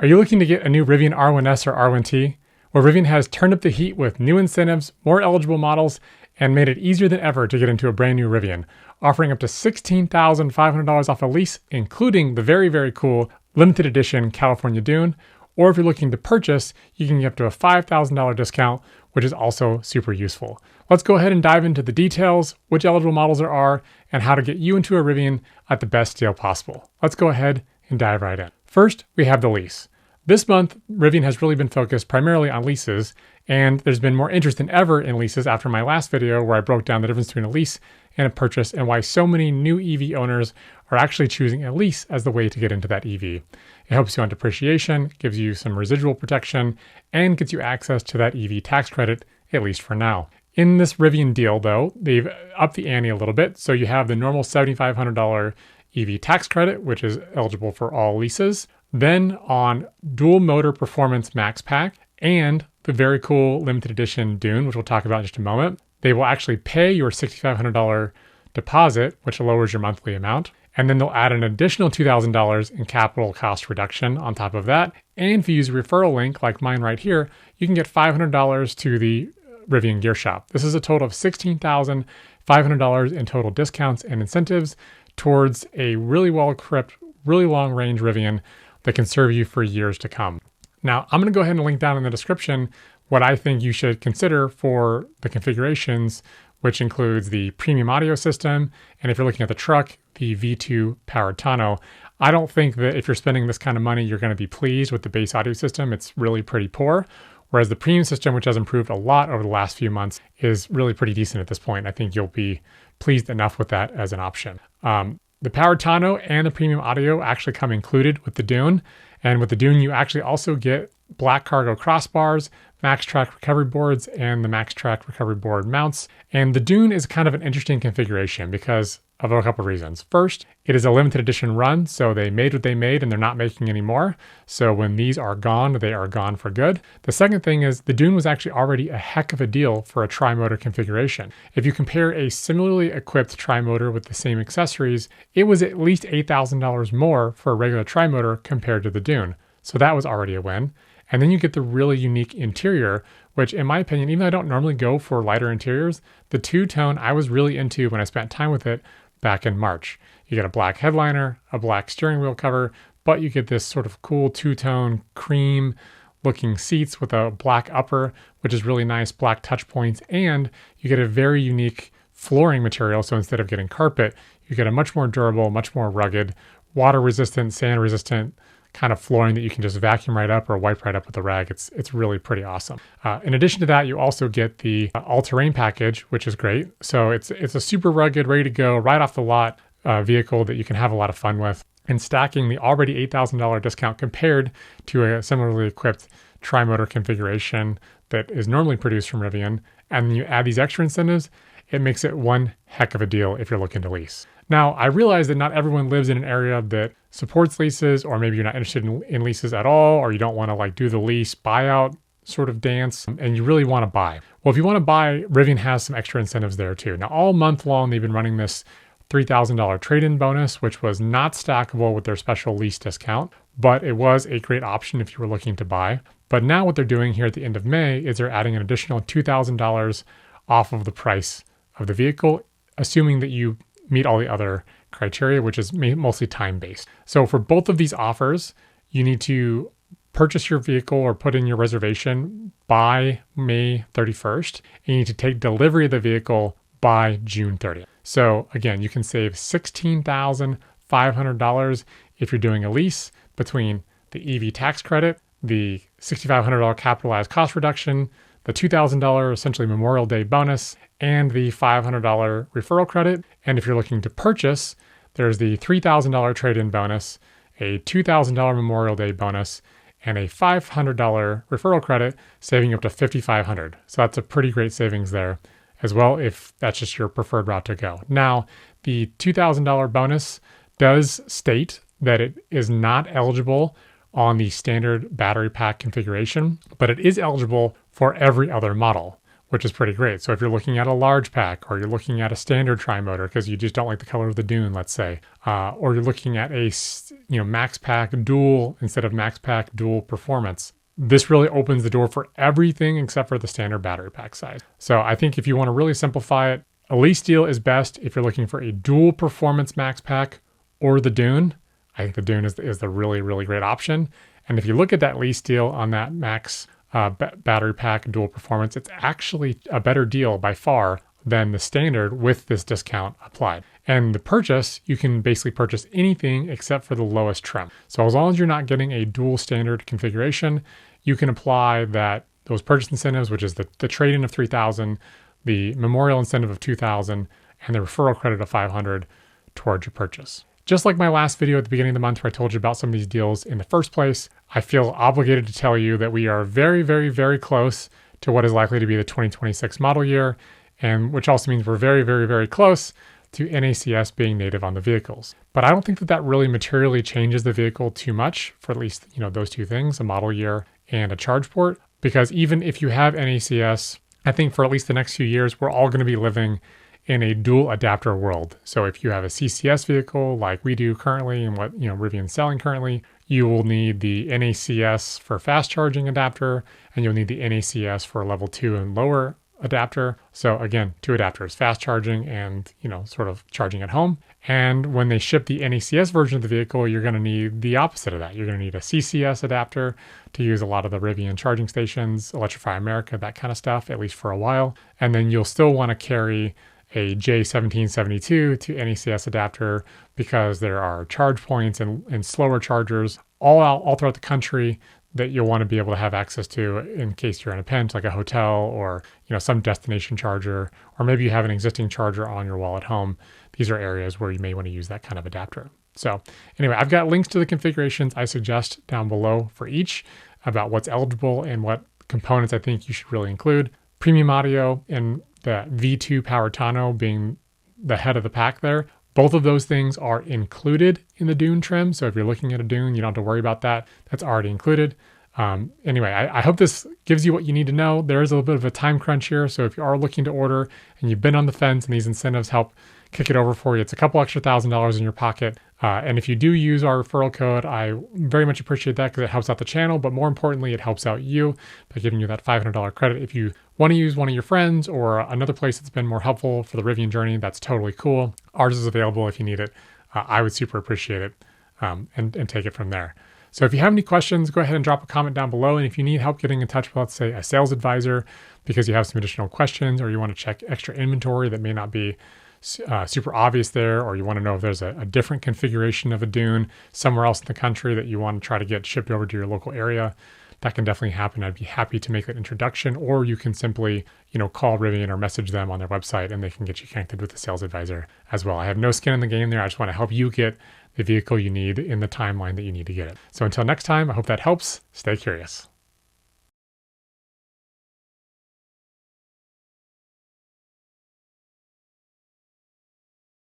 Are you looking to get a new Rivian R1S or R1T? Well, Rivian has turned up the heat with new incentives, more eligible models, and made it easier than ever to get into a brand new Rivian, offering up to $16,500 off a lease, including the very, very cool limited edition California Dune. Or if you're looking to purchase, you can get up to a $5,000 discount, which is also super useful. Let's go ahead and dive into the details, which eligible models there are, and how to get you into a Rivian at the best deal possible. Let's go ahead and dive right in. First, we have the lease. This month, Rivian has really been focused primarily on leases, and there's been more interest than ever in leases after my last video where I broke down the difference between a lease and a purchase and why so many new EV owners are actually choosing a lease as the way to get into that EV. It helps you on depreciation, gives you some residual protection, and gets you access to that EV tax credit, at least for now. In this Rivian deal, though, they've upped the ante a little bit, so you have the normal $7,500 EV tax credit, which is eligible for all leases. Then on dual motor performance max pack and the very cool limited edition Dune, which we'll talk about in just a moment, they will actually pay your $6,500 deposit, which lowers your monthly amount. And then they'll add an additional $2,000 in capital cost reduction on top of that. And if you use a referral link like mine right here, you can get $500 to the Rivian Gear Shop. This is a total of $16,500 in total discounts and incentives towards a really well-equipped, really long-range Rivian that can serve you for years to come. Now, I'm going to go ahead and link down in the description what I think you should consider for the configurations, which includes the premium audio system, and if you're looking at the truck, the V2 powered tonneau. I don't think that if you're spending this kind of money, you're going to be pleased with the base audio system. It's really pretty poor, whereas the premium system, which has improved a lot over the last few months, is really pretty decent at this point. I think you'll be pleased enough with that as an option. The powered tonneau and the premium audio actually come included with the Dune. And with the Dune, you actually also get black cargo crossbars, MaxTrack recovery boards, and the MaxTrack recovery board mounts. And the Dune is kind of an interesting configuration because of a couple of reasons. First, it is a limited edition run, so they made what they made and they're not making any more. So when these are gone, they are gone for good. The second thing is the Dune was actually already a heck of a deal for a tri-motor configuration. If you compare a similarly equipped tri-motor with the same accessories, it was at least $8,000 more for a regular tri-motor compared to the Dune. So that was already a win. And then you get the really unique interior, which in my opinion, even though I don't normally go for lighter interiors, the two-tone I was really into when I spent time with it back in March. You get a black headliner, a black steering wheel cover, but you get this sort of cool two-tone cream looking seats with a black upper, which is really nice, black touch points, and you get a very unique flooring material. So instead of getting carpet, you get a much more durable, much more rugged, water-resistant, sand-resistant kind of flooring that you can just vacuum right up or wipe right up with a rag. It's really pretty awesome. In addition to that, you also get the all-terrain package, which is great. So it's a super rugged, ready to go, right off the lot vehicle that you can have a lot of fun with. And stacking the already $8,000 discount compared to a similarly equipped tri-motor configuration that is normally produced from Rivian, and then you add these extra incentives, it makes it one heck of a deal if you're looking to lease. Now, I realize that not everyone lives in an area that supports leases, or maybe you're not interested in leases at all, or you don't want to like do the lease buyout sort of dance, and you really want to buy. Well, if you want to buy, Rivian has some extra incentives there too. Now, all month long, they've been running this $3,000 trade-in bonus, which was not stackable with their special lease discount, but it was a great option if you were looking to buy. But now what they're doing here at the end of May is they're adding an additional $2,000 off of the price of the vehicle, assuming that you meet all the other criteria, which is mostly time-based. So for both of these offers, you need to purchase your vehicle or put in your reservation by May 31st, and you need to take delivery of the vehicle by June 30th. So again, you can save $16,500 if you're doing a lease between the EV tax credit, the $6,500 capitalized cost reduction, the $2,000 essentially Memorial Day bonus, and the $500 referral credit. And if you're looking to purchase, there's the $3,000 trade-in bonus, a $2,000 Memorial Day bonus, and a $500 referral credit, saving you up to $5,500. So that's a pretty great savings there as well, if that's just your preferred route to go. Now, the $2,000 bonus does state that it is not eligible on the standard battery pack configuration, but it is eligible for every other model, which is pretty great. So if you're looking at a large pack, or you're looking at a standard tri-motor because you just don't like the color of the Dune, let's say, or you're looking at a max pack dual instead of max pack dual performance, this really opens the door for everything except for the standard battery pack size. So I think if you want to really simplify it, a Lease Deal is best if you're looking for a dual performance max pack or the Dune. I think the Dune is the really, really great option. And if you look at that Lease Deal on that max battery pack dual performance, it's actually a better deal by far than the standard with this discount applied. And the purchase, you can basically purchase anything except for the lowest trim. So as long as you're not getting a dual standard configuration, you can apply those purchase incentives, which is the trade-in of $3,000, the memorial incentive of $2,000, and the referral credit of $500 towards your purchase. Just like my last video at the beginning of the month where I told you about some of these deals in the first place, I feel obligated to tell you that we are very, very, very close to what is likely to be the 2026 model year, and which also means we're very, very, very close to NACS being native on the vehicles. But I don't think that really materially changes the vehicle too much for at least, those two things, a model year and a charge port, because even if you have NACS, I think for at least the next few years, we're all going to be living in a dual adapter world. So if you have a CCS vehicle like we do currently and what Rivian's selling currently, you will need the NACS for fast charging adapter, and you'll need the NACS for level 2 and lower adapter. So again, 2 adapters, fast charging and sort of charging at home. And when they ship the NACS version of the vehicle, you're going to need the opposite of that. You're going to need a CCS adapter to use a lot of the Rivian charging stations, Electrify America, that kind of stuff, at least for a while. And then you'll still want to carry a J1772 to NACS adapter because there are charge points and slower chargers all throughout the country that you'll want to be able to have access to in case you're in a pent, like a hotel or some destination charger, or maybe you have an existing charger on your wall at home. These are areas where you may want to use that kind of adapter. So anyway, I've got links to the configurations I suggest down below for each about what's eligible and what components I think you should really include. Premium audio and the V2 power tonneau being the head of the pack there. Both of those things are included in the Dune trim. So if you're looking at a Dune, you don't have to worry about that. That's already included. Anyway, I hope this gives you what you need to know. There is a little bit of a time crunch here. So if you are looking to order and you've been on the fence and these incentives help kick it over for you, it's a couple extra $1,000s in your pocket. And if you do use our referral code, I very much appreciate that because it helps out the channel, but more importantly, it helps out you by giving you that $500 credit. If you want to use one of your friends or another place that's been more helpful for the Rivian journey, that's totally cool. Ours is available if you need it. I would super appreciate it and take it from there. So if you have any questions, go ahead and drop a comment down below. And if you need help getting in touch with, let's say, a sales advisor because you have some additional questions or you want to check extra inventory that may not be super obvious there, or you want to know if there's a different configuration of a Dune somewhere else in the country that you want to try to get shipped over to your local area, that can definitely happen. I'd be happy to make that introduction, or you can simply, call Rivian or message them on their website and they can get you connected with a sales advisor as well. I have no skin in the game there. I just want to help you get the vehicle you need in the timeline that you need to get it. So until next time, I hope that helps. Stay curious.